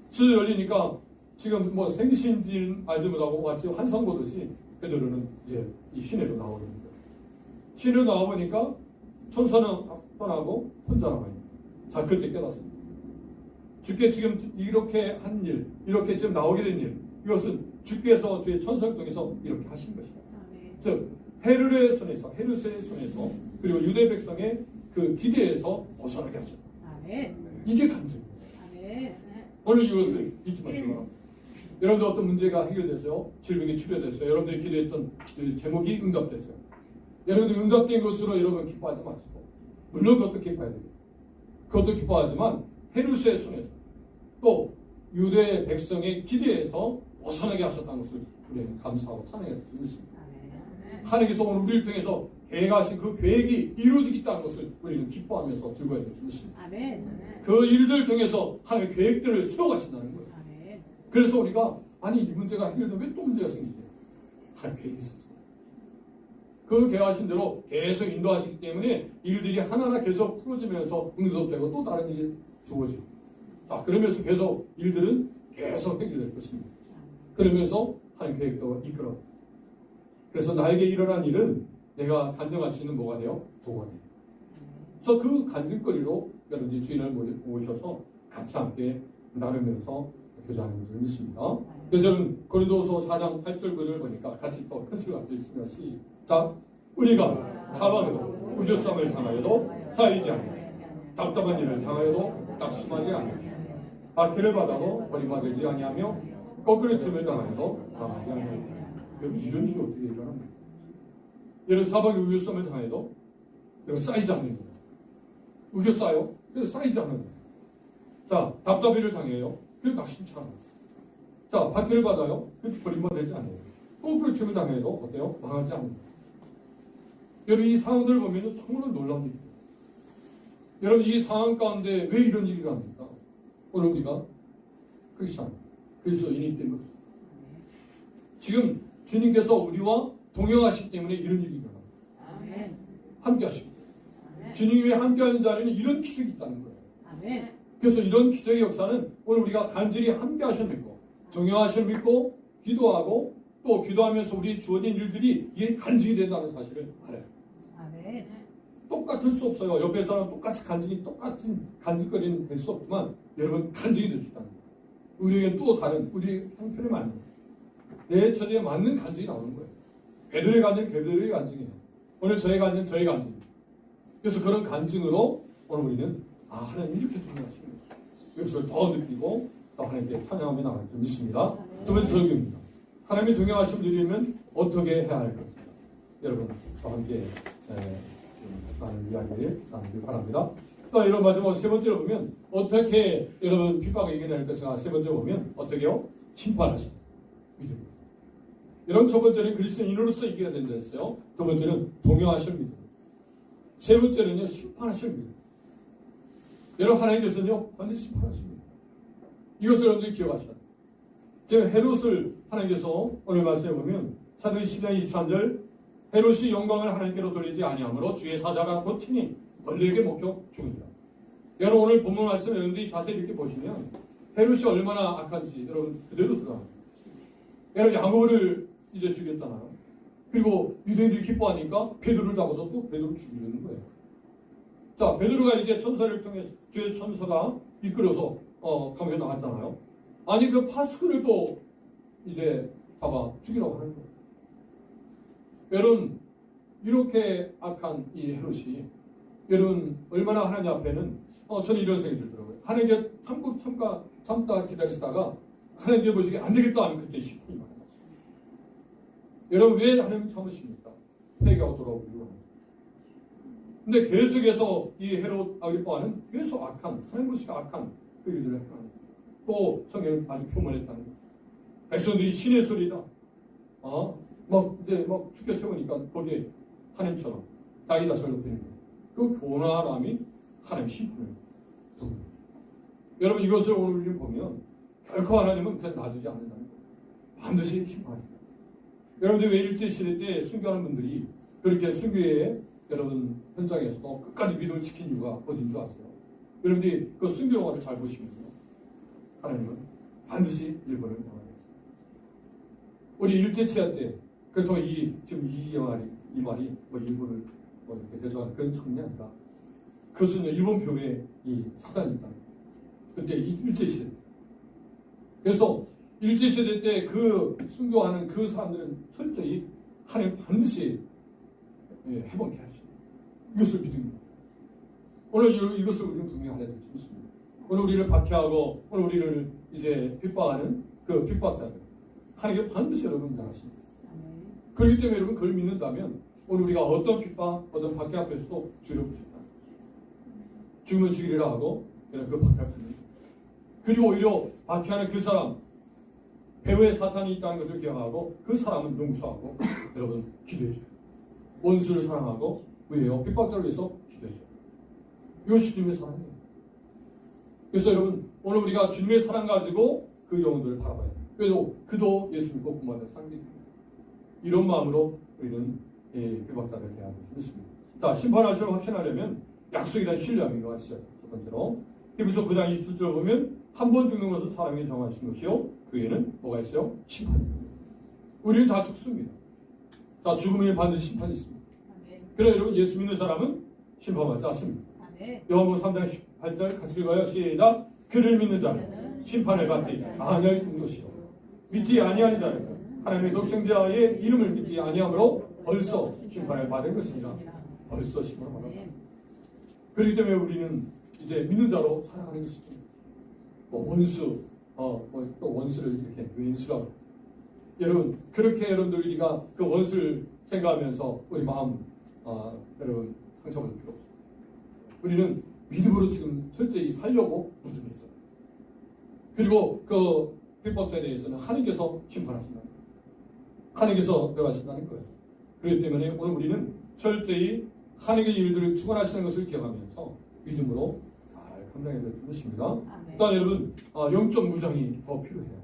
스르르 열리니까 지금 뭐 생신진 알지 못하고 마치 환상 보듯이 베드로는 이제 이 시내로 나오게 됩니다. 시내로 나와보니까 천사는 떠나고 혼자 남아있습니다. 자, 그때 깨닫습니다. 주께 지금 이렇게 한 일, 이렇게 지금 나오게 된 일, 이것은 주께서 주의 천사를 통해서 이렇게 하신 것이다. 즉 헤롯의 손에서, 헤롯의 손에서, 그리고 유대 백성의 그 기대에서 벗어나게 하셨다. 이게 간증입니다. 오늘 이것을 잊지 마시고 여러분들 어떤 문제가 해결됐어요? 질병이 치료됐어요? 여러분들이 기도했던 기도의 제목이 응답됐어요? 여러분들 응답된 것으로 여러분 기뻐하지 마시고 물론 그것도 기뻐해야 됩니다. 그것도 기뻐하지만 헤롯의 손에서 또 유대 백성의 기대에서 벗어나게 하셨다는 것을 우리는 감사하고 찬양해 드립니다. 하나님께서 오늘 우리를 통해서 계획하신 그 계획이 이루어지겠다는 것을 우리는 기뻐하면서 즐거워해 주십니다. 그 일들 통해서 하나님의 계획들을 세워가신다는 거예요. 그래서 우리가 아니 이 문제가 해결되면 왜 또 문제가 생기지? 하나님 계획이 있었어요. 그 계획하신 대로 계속 인도하시기 때문에 일들이 하나하나 계속 풀어지면서 응답되고 또 다른 일이 주어지고 자 그러면서 계속 일들은 계속 해결될 것입니다. 그러면서 하나님 계획도 이끌어. 그래서 나에게 일어난 일은 내가 간증할 수 있는 뭐가 돼요? 도가 돼요. 그래서 그 간증거리로 여러분들이 주인을 모셔서 같이 함께 나누면서 교제하는 줄 믿습니다. 그래서 여러분 고린도서 4장 8절 9절 보니까 같이 또 큰 소리 같이 있으면 시작. 우리가 사방에도 우겨쌈을 당하여도 쌓이지 않으며 답답한 일을 당하여도 낙심하지 않으며 박해를 받아도 버림받지 아니하며 거꾸로 틈을 당하여도 당하지 않으며 여러분 이런 일이 어떻게 일어납니까? 여러분 사방에 우겨쌈을 당해도 여러분 쌓이지 않는 거예요. 우겨 쌓여 그래서 쌓이지 않는 거예요. 자 답답이를 당해요. 그래서 낙심치 않아요. 자 박해를 받아요. 그래서 버림받지 않아요. 거꾸로 틈을 당해도 어때요? 망하지 않는 거예요. 여러분 이 상황들을 보면 정말 놀랍니다. 여러분 이 상황 가운데 왜 이런 일이 납니까? 오늘 우리가 크리스찬, 그리스도인이기 때문입니다. 지금 주님께서 우리와 동행하시기 때문에 이런 일이 일어납니다. 함께 하시고 주님이 함께하는 자리에는 이런 기적이 있다는 거예요. 그래서 이런 기적의 역사는 오늘 우리가 간절히 함께 하셔 믿고 동행하셔 믿고 기도하고 또 기도하면서 우리 주어진 일들이 이게 간증이 된다는 사실을 알아요. 똑같을 수 없어요. 옆에 사람 똑같이 똑같은 간증거리는 될 수 없지만 여러분 간증이 될 수 있다는 거예요. 우리에겐 또 다른 우리 형편에 맞는 내 처지에 맞는 간증이 나오는 거예요. 베드로의 간증은 베드로의 간증이에요. 오늘 저의 간증은 저의 간증이에요. 그래서 그런 간증으로 오늘 우리는 하나님 이렇게 동행하시는 거예요. 이것을 더 느끼고 또 하나님께 찬양하며 나갈 줄 믿습니다. 두 번째 설교입니다. 하나님이 동행하심을 누리려면 어떻게 해야 할 것인가? 여러분 또 함께 나는 이야기를 나누길 바랍니다. 또 이런 마지막 세 번째로 보면 어떻게 여러분 핍박을 이겨낼 것인가? 세 번째 보면 어떻게요? 심판하신 믿음. 여러분 첫 번째는 그리스도인으로서 이기게 된다 했어요. 두 번째는 동행하실 믿음. 세 번째는요 심판하실 믿음. 여러분 하나님께서는요 반드시 심판하십니다. 이것을 여러분들이 기억하셔야 돼요. 지금 헤롯을 하나님께서 오늘 말씀해 보면 사도행 10장 23절 헤롯이 영광을 하나님께로 돌리지 아니하므로 주의 사자가 곧 친히 벌레에게 먹혀 죽으리라. 여러분 오늘 본문 말씀 여러분들이 자세히 이렇게 보시면 헤롯이 얼마나 악한지 여러분 그대로 들어갑니다. 여러분 야고보를 이제 죽였잖아요. 그리고 유대인들이 기뻐하니까 베드로를 잡아서 또 베드로를 죽이려는 거예요. 자 베드로가 이제 천사를 통해서 주의 천사가 이끌어서 감옥에 나갔잖아요. 아니 그 파수꾼을 또 이제 잡아 죽이라고 하는 거예요. 여러분 이렇게 악한 이 헤롯이 여러분 얼마나 하나님 앞에는 저는 이런 생각이 들더라고요. 하나님께 참고 참다 기다리시다가 하나님께 보시기에 안 되겠다 하면 그때 심판이 많아요. 여러분 왜 하나님 참으십니까? 회개하고 돌아오기로 합니다. 근데 계속해서 이 헤롯 아그리빠는 계속 악한 하나님 보시기에 악한 그 일들을 행하는 또 성경은 아주 교만했다는 거예요. 백성들이 신의 소리다. 막 이제 막 죽게 세우니까 거기에 하나님처럼 자기 자신을 높이는 거예요. 그 교만함이 하나님 심판을 부릅니다. 여러분 이것을 오늘 우리는 보면 결코 하나님은 그냥 놔두지 않는다는 거예요. 반드시 심판합니다. 여러분들 왜 일제시대 때 순교하는 분들이 그렇게 순교의 여러분 현장에서도 끝까지 믿음을 지킨 이유가 어딘 줄 아세요? 여러분들이 그 순교 영화를 잘 보시면요, 하나님은 반드시 일본을 명하겠습니다. 우리 일제치하 때 그렇다고 지금 이 말이 뭐 일본을 뭐 이렇게 대적하는 그런 청이 아니라 그것은 일본 표에 이 사단이 있다. 그때 이 일제시대. 그래서 일제시대 때 그 순교하는 그 사람들은 철저히 하나님 반드시 해방케 하십니다. 이것을 믿습니다. 오늘 이것을 우리는 분명히 알아야 될 수 있습니다. 오늘 우리를 박해하고 오늘 우리를 이제 핍박하는 그 핍박자들 하나님께 반드시 여러분 명하십니다. 그렇기 때문에 여러분 그걸 믿는다면 오늘 우리가 어떤 핍박, 어떤 박해 앞에서도 주를 부신다. 죽으면 죽이리라 하고 그 박해를 받는. 그리고 오히려 박해하는 그 사람 배후에 사탄이 있다는 것을 기억하고 그 사람은 용서하고 여러분 기도해줘요. 원수를 사랑하고 왜요? 핍박자를 위해서 기도해줘요. 이것이 주님의 사랑이에요. 그래서 여러분 오늘 우리가 주님의 사랑 가지고 그 영혼들을 바라봐야 돼요. 그래도 그도 예수 믿고 구원받은 사람들입니다. 이런 마음으로 우리는 핍박자를 대하고 있습니다. 자, 심판하시를 확신하려면 약속에 대한 신뢰함이 있어요. 첫 번째로 히브리서 9장 27절 보면 한 번 죽는 것은 사람이 정하신 것이요 그 외에는 뭐가 있어요? 심판입니다. 우리는 다 죽습니다. 자, 죽음에 반드시 심판이 있습니다. 그래 여러분 예수 믿는 사람은 심판받지 않습니다. 요한복음 3장 18절 같이 읽어요. 시작. 그를 믿는 자는 심판을 받지 아니할 것이요 믿지 아니하는 자는 하나님의 독생자의 이름을 믿지 아니함으로 벌써 심판을 받은 것입니다. 벌써 심판을 받았다. 그렇기 때문에 우리는 이제 믿는 자로 살아가는 것이죠. 뭐 원수, 또 원수를 이렇게 왼수라고. 여러분 그렇게 여러분들 우리가 그 원수를 생각하면서 우리 마음 여러분 상처받을 필요 없어요. 우리는 믿음으로 지금 철저히 살려고 믿음이 있어요. 그리고 그 핍박자에 대해서는 하나님께서 심판하신다. 하나님께서 멸하신다는 거예요. 그렇기 때문에 오늘 우리는 철저히 하나님의 일들을 주관하시는 것을 기억하면서 믿음으로 잘 감당해야 될 것입니다. 그러니까 여러분 영적 무장이 더 필요해요.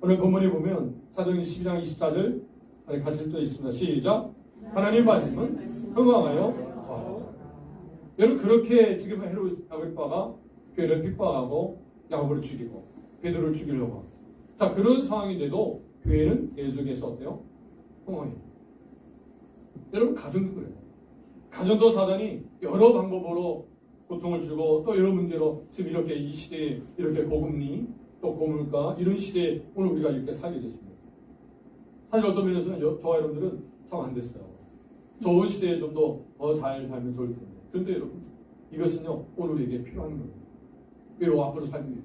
오늘 본문에 보면 사도행전 12장 24절 같이 또 있습니다. 시작. 하나님 말씀은 흥황하여 여러분 그렇게 지금 헤롯 아그리빠가 교회를 핍박하고 야고보를 죽이고 베드로를 죽이려고 하고 자 그런 상황인데도 교회는 계속해서 어때요? 흥황해요. 여러분 가정도 그래요. 가정도 사단이 여러 방법으로 고통을 주고 또 여러 문제로 지금 이렇게 이 시대에 이렇게 고금리 또 고물가 이런 시대에 오늘 우리가 이렇게 살게 됐습니다. 사실 어떤 면에서는 저와 여러분들은 참 안 됐어요. 좋은 시대에 좀 더 잘 살면 좋을 텐데. 그런데 여러분 이것은요 오늘 우리에게 필요한 거예요. 왜요? 앞으로 살기 위해.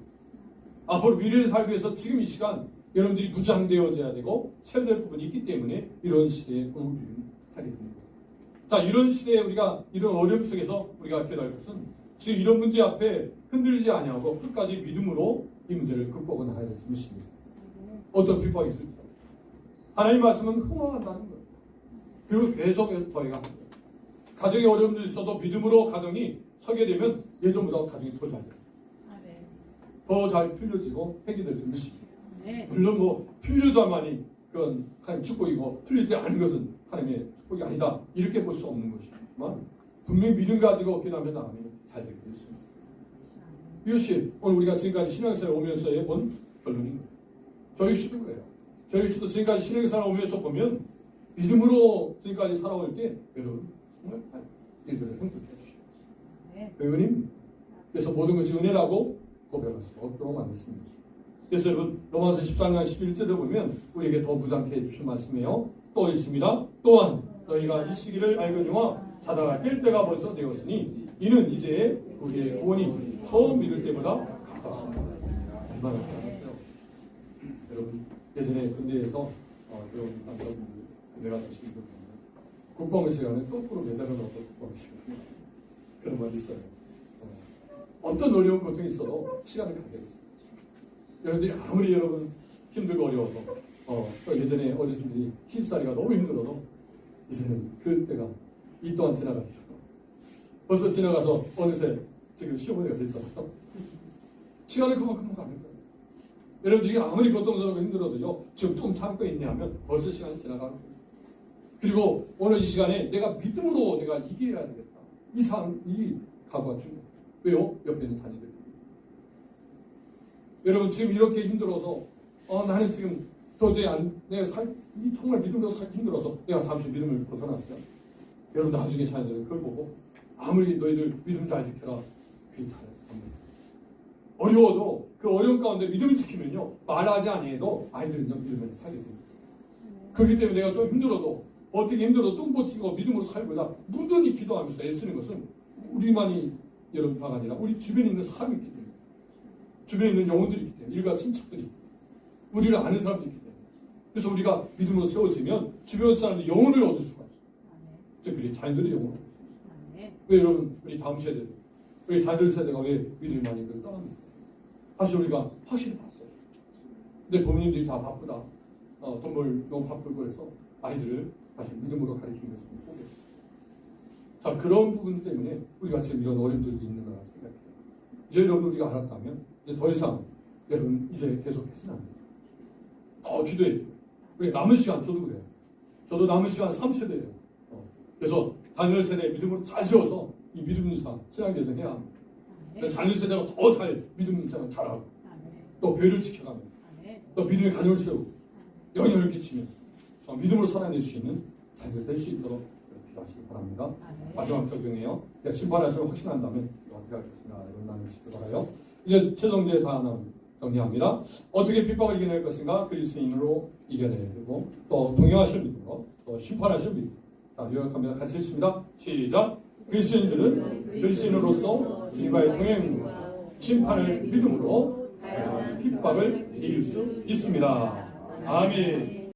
앞으로 미래를 살기 위해서 지금 이 시간 여러분들이 부장되어져야 되고 세워야 될 부분이 있기 때문에 이런 시대에 오늘 우리는 살게 됩니다. 자 이런 시대에 우리가 이런 어려움 속에서 우리가 깨달을 것은 지금 이런 문제 앞에 흔들리지 아니하고 끝까지 믿음으로 이 문제를 극복해 나가야 될 것입니다. 어떤 핍박이 있을지 하나님 말씀은 흥황한다는 거예요. 그리고 계속해서 더해가 가정에 어려움도 있어도 믿음으로 가정이 서게 되면 예전보다 가정이 더 잘 돼요. 더 잘 풀려지고 해결될 것입니다. 물론 뭐 풀려야만이 그건 하나님 축복이고 풀리지 않은 것은 하나님의 축복이 아니다 이렇게 볼 수 없는 것이지만 분명히 믿음 가지고 기도하며 나가면 잘 되게 되어 있습니다. 이것이 오늘 우리가 지금까지 신앙생활 오면서 본 결론인 거예요. 저희 씨도 그래요. 저희 씨도 지금까지 신앙생활 오면서 보면 믿음으로 지금까지 살아올 때 여러분 정말 일들을 행복해 주시고 그 은혜입니다. 그래서 모든 것이 은혜라고 고백할 수 없도록 만드십니다. 그래서 여러분 로마서 14장 11절에 보면 우리에게 더 무장케 해주신 말씀이에요. 또 있습니다. 또한 너희가 이 시기를 알거니와 자다가 깰 때가 벌써 되었으니 이는 이제 우리의 구원이 처음 믿을 때보다 가깝습니다. 얼마나 편하세요. 여러분 예전에 군대에서 그런 남자분들 군대 가서 시키는 분 국방부 시간에 거꾸로 매달아 놓고 국방부 시간 그런 말이 있어요. 어떤 어려운 고통이 있어도 시간을 가게 됐어요. 여러분들이 아무리 여러분 힘들고 어려워도 또 예전에 어르신들이 시집살이가 너무 힘들어도 이제는 그때가 이 또한 지나가죠. 벌써 지나가서 어느새 지금 시어머니가 됐잖아요. 시간을 그만큼 가는 거예요. 여러분들이 아무리 고통스럽고 힘들어도요, 지금 좀 참고 있냐면 벌써 시간이 지나가는 거예요. 그리고 오늘 이 시간에 내가 믿음으로 내가 이겨야 되겠다. 이 각오가 중요해요. 왜요? 옆에 있는 자녀들. 여러분 지금 이렇게 힘들어서 나는 지금 도저히 정말 믿음으로 살기 힘들어서 내가 잠시 믿음을 벗어났어요. 여러분 나중에 자녀들은 그걸 보고 아무리 너희들 믿음 잘 지켜라. 그게 잘합니다. 어려워도 그 어려운 가운데 믿음을 지키면요. 말하지 아니해도 아이들은요 믿음을 살게 됩니다. 그렇기 때문에 내가 좀 힘들어도 버티기 힘들어도 좀 버티고 믿음으로 살고자 무던히 기도하면서 애쓰는 것은 우리만이 여러분가 아니라 우리 주변에 있는 사람이 있기 때문에 주변에 있는 영혼들이 있기 때문에 일가 친척들이 우리를 아는 사람들이 있기 때문에 그래서 우리가 믿음으로 세워지면 주변 사람들이 영혼을 얻을 수가 있어요. 특별히 자녀들의 영혼을 얻을 수 있어요. 왜 여러분 우리 다음 세대 우리 자녀들 세대가 왜 믿음이 많이 떠납니까? 사실 우리가 확실히 봤어요. 근데 부모님들이 다 바쁘다. 돈벌 너무 바쁘고 해서 아이들을 다시 믿음으로 가르치는 것을 포기했어요. 자, 그런 부분 때문에 우리가 지금 이런 어려움들이 있는 거라 생각해요. 이제 여러분 우리가 알았다면 이제 더 이상 여러분 이제 계속해서는 안 돼요. 더 기도해야죠. 우리 남은 시간 저도 그래요. 저도 남은 시간 3세대예요. 그래서 자녀 세대 믿음으로 잘 세워서 이 믿음 인사 신앙대생 해야 합니다. 자녀 세대가 더 잘 믿음 인사를 잘하고 또 배를 지켜가면 또 믿음의 가정을 세우고 영향을 끼치면 믿음으로 살아낼 수 있는 자녀들 될 수 있도록 기도하시기 바랍니다. 마지막 적용이에요. 심판하시면 확신한다면 어떻게 하겠습니다. 이런 나누시기 바라요. 이제 최종제 단원 정리합니다. 어떻게 핍박을 이겨낼 것인가? 그리스도인으로 이겨내야 되고 또 동행하실 믿음으로 또 심판하실 믿음. 자, 요약합니다. 같이 읽습니다. 시작. 그리스도인들은 그리스도인으로서 주님과의 동행과 심판을 믿음으로 다양한 핍박을 이길 수 있습니다. 아멘.